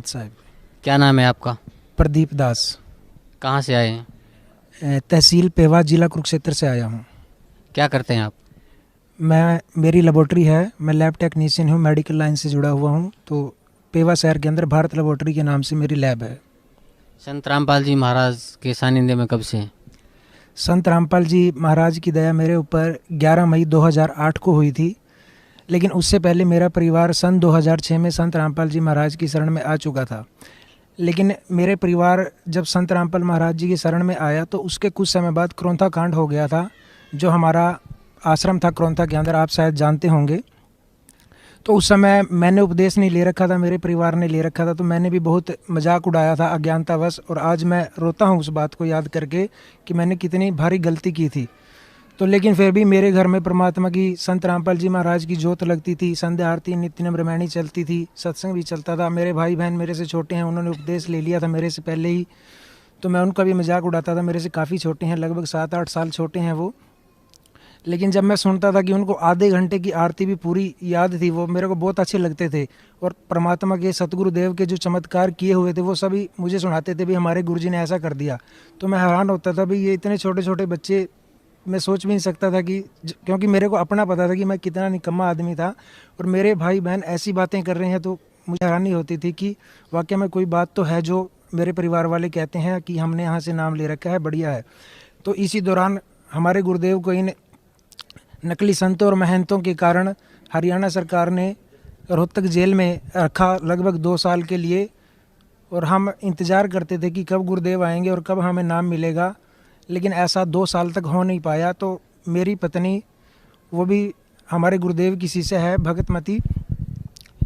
साहब। क्या नाम है आपका? प्रदीप दास। कहाँ से आए हैं? तहसील पेवा, जिला कुरुक्षेत्र से आया हूँ। क्या करते हैं आप? मेरी लेबोरेटरी है, मैं लैब टेक्नीशियन हूँ, मेडिकल लाइन से जुड़ा हुआ हूँ। तो पेवा शहर के अंदर भारत लेबोरेटरी के नाम से मेरी लैब है। संत रामपाल जी महाराज के सानिध्य में कब से हैं? संत रामपाल जी महाराज की दया मेरे ऊपर 11 मई 2008 को हुई थी, लेकिन उससे पहले मेरा परिवार सन 2006 में संत रामपाल जी महाराज की शरण में आ चुका था। लेकिन मेरे परिवार जब संत रामपाल महाराज जी की शरण में आया तो उसके कुछ समय बाद क्रोंथा कांड हो गया था। जो हमारा आश्रम था क्रोंथा के अंदर, आप शायद जानते होंगे। तो उस समय मैंने उपदेश नहीं ले रखा था, मेरे परिवार ने ले रखा था, तो मैंने भी बहुत मजाक उड़ाया था अज्ञानतावश। और आज मैं रोता हूँ उस बात को याद करके कि मैंने कितनी भारी गलती की थी। तो लेकिन फिर भी मेरे घर में परमात्मा की, संत रामपाल जी महाराज की जोत लगती थी, संध्या आरती नित्य नम रामायणी चलती थी, सत्संग भी चलता था। मेरे भाई बहन मेरे से छोटे हैं, उन्होंने उपदेश ले लिया था मेरे से पहले ही, तो मैं उनका भी मजाक उड़ाता था। मेरे से काफ़ी छोटे हैं, लगभग 7-8 साल छोटे हैं वो। लेकिन जब मैं सुनता था कि उनको आधे घंटे की आरती भी पूरी याद थी, वो मेरे को बहुत अच्छे लगते थे। और परमात्मा के, सतगुरुदेव के जो चमत्कार किए हुए थे वो सभी मुझे सुनाते थे भी हमारे गुरुजी ने ऐसा कर दिया। तो मैं हैरान होता था भी ये इतने छोटे छोटे बच्चे, मैं सोच भी नहीं सकता था कि क्योंकि मेरे को अपना पता था कि मैं कितना निकम्मा आदमी था, और मेरे भाई बहन ऐसी बातें कर रहे हैं। तो मुझे हैरानी होती थी कि वाकई में कोई बात तो है जो मेरे परिवार वाले कहते हैं कि हमने यहाँ से नाम ले रखा है, बढ़िया है। तो इसी दौरान हमारे गुरुदेव को इन नकली संतों और महंतों के कारण हरियाणा सरकार ने रोहतक जेल में रखा लगभग 2 साल के लिए। और हम इंतज़ार करते थे कि कब गुरुदेव आएंगे और कब हमें नाम मिलेगा, लेकिन ऐसा 2 साल तक हो नहीं पाया। तो मेरी पत्नी, वो भी हमारे गुरुदेव की शिष्य है, भगतमती,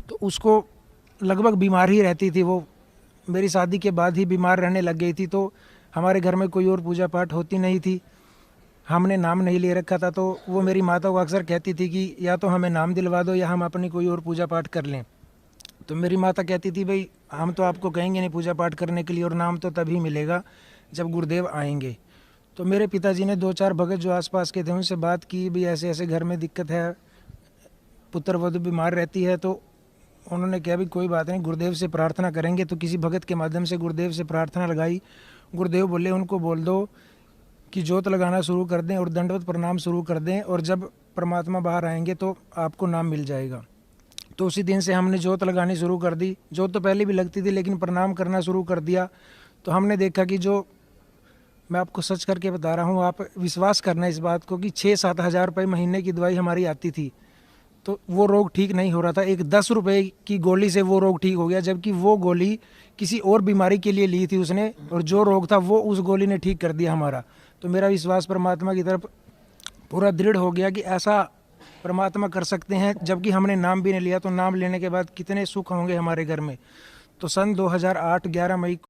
तो उसको लगभग बीमार ही रहती थी। वो मेरी शादी के बाद ही बीमार रहने लग गई थी। तो हमारे घर में कोई और पूजा पाठ होती नहीं थी, हमने नाम नहीं ले रखा था। तो वो मेरी माता को अक्सर कहती थी कि या तो हमें नाम दिलवा दो या हम अपनी कोई और पूजा पाठ कर लें। तो मेरी माता कहती थी भाई हम तो आपको कहेंगे नहीं पूजा पाठ करने के लिए, और नाम तो तभी मिलेगा जब गुरुदेव आएंगे। तो मेरे पिताजी ने 2-4 भगत जो आसपास के थे उनसे बात की भी ऐसे ऐसे घर में दिक्कत है, पुत्र वधु बीमार रहती है। तो उन्होंने कहा भी कोई बात नहीं, गुरुदेव से प्रार्थना करेंगे। तो किसी भगत के माध्यम से गुरुदेव से प्रार्थना लगाई। गुरुदेव बोले उनको बोल दो कि जोत लगाना शुरू कर दें और दंडवत प्रणाम शुरू कर दें, और जब परमात्मा बाहर आएंगे तो आपको नाम मिल जाएगा। तो उसी दिन से हमने जोत लगानी शुरू कर दी। जोत तो पहले भी लगती थी, लेकिन प्रणाम करना शुरू कर दिया। तो हमने देखा कि जो, मैं आपको सच करके बता रहा हूँ, आप विश्वास करना इस बात को, कि 6-7 हज़ार रुपये महीने की दवाई हमारी आती थी, तो वो रोग ठीक नहीं हो रहा था। एक 10 रुपये की गोली से वो रोग ठीक हो गया, जबकि वो गोली किसी और बीमारी के लिए ली थी उसने, और जो रोग था वो उस गोली ने ठीक कर दिया हमारा। तो मेरा विश्वास परमात्मा की तरफ पूरा दृढ़ हो गया कि ऐसा परमात्मा कर सकते हैं। जबकि हमने नाम भी नहीं लिया, तो नाम लेने के बाद कितने सुख होंगे हमारे घर में। तो सन 2008 11 मई